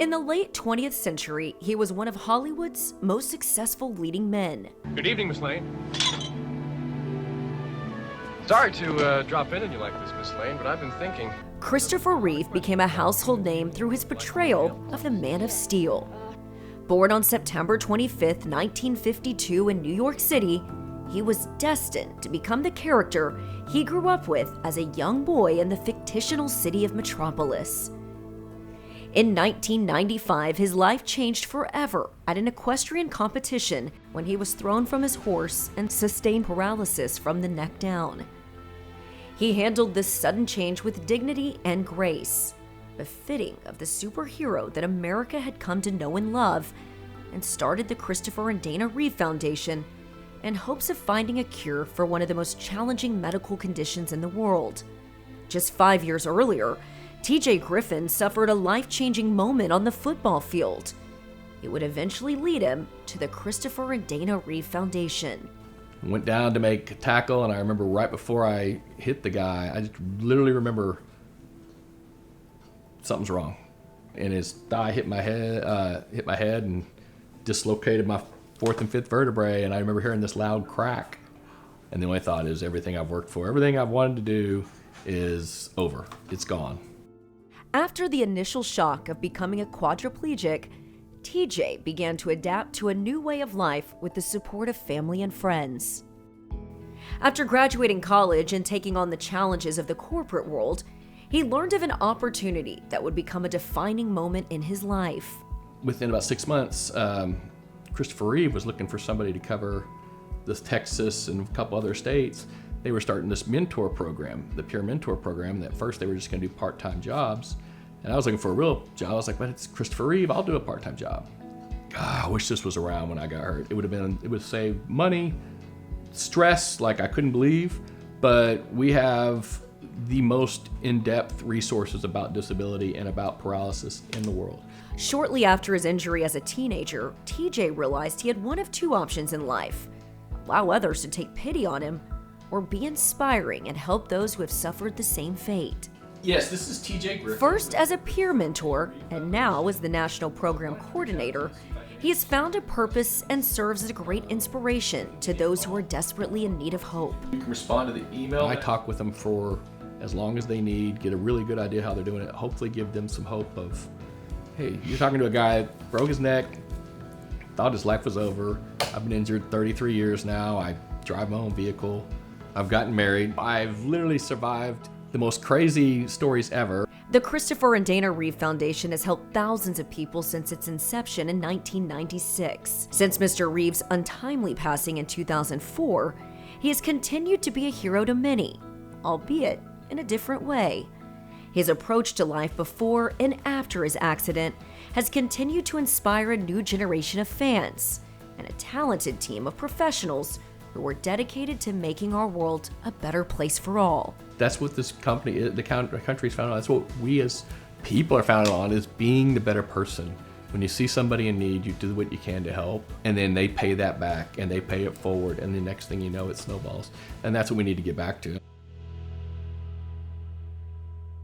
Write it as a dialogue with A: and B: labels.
A: In the late 20th century, he was one of Hollywood's most successful leading men.
B: Good evening, Miss Lane. Sorry to drop in on you like this, Miss Lane, but I've been thinking.
A: Christopher Reeve became a household name through his portrayal of the Man of Steel. Born on September 25, 1952 in New York City, he was destined to become the character he grew up with as a young boy in the fictional city of Metropolis. In 1995, his life changed forever at an equestrian competition when he was thrown from his horse and sustained paralysis from the neck down. He handled this sudden change with dignity and grace, befitting of the superhero that America had come to know and love, and started the Christopher and Dana Reeve Foundation in hopes of finding a cure for one of the most challenging medical conditions in the world. Just 5 years earlier, TJ Griffin suffered a life-changing moment on the football field. It would eventually lead him to the Christopher and Dana Reeve Foundation.
C: Went down to make a tackle, and I remember right before I hit the guy, I just literally remember something's wrong. And his thigh hit my head and dislocated my fourth and fifth vertebrae, and I remember hearing this loud crack. And the only thought is everything I've worked for, everything I've wanted to do is over. It's gone.
A: After the initial shock of becoming a quadriplegic, TJ began to adapt to a new way of life with the support of family and friends. After graduating college and taking on the challenges of the corporate world, he learned of an opportunity that would become a defining moment in his life.
C: Within about 6 months, Christopher Reeve was looking for somebody to cover this Texas and a couple other states. They were starting this mentor program, the Peer Mentor program, that first they were just gonna do part-time jobs. And I was looking for a real job. I was like, but it's Christopher Reeve, I'll do a part-time job. God, I wish this was around when I got hurt. It would save money, stress like I couldn't believe, but we have the most in-depth resources about disability and about paralysis in the world.
A: Shortly after his injury as a teenager, TJ realized he had one of two options in life: allow others to take pity on him, or be inspiring and help those who have suffered the same fate.
C: Yes, this is TJ Griffin.
A: First as a peer mentor, and now as the National Program Coordinator, he has found a purpose and serves as a great inspiration to those who are desperately in need of hope.
C: You can respond to the email. I talk with them for as long as they need, get a really good idea how they're doing it, hopefully give them some hope of, hey, you're talking to a guy that broke his neck, thought his life was over. I've been injured 33 years now. I drive my own vehicle. I've gotten married. I've literally survived the most crazy stories ever.
A: The Christopher and Dana Reeve Foundation has helped thousands of people since its inception in 1996. Since Mr. Reeve's untimely passing in 2004, he has continued to be a hero to many, albeit in a different way. His approach to life before and after his accident has continued to inspire a new generation of fans and a talented team of professionals who are dedicated to making our world a better place for all.
C: That's what this company, the country is founded on. That's what we as people are founded on, is being the better person. When you see somebody in need, you do what you can to help, and then they pay that back and they pay it forward, and the next thing you know, it snowballs. And that's what we need to get back to.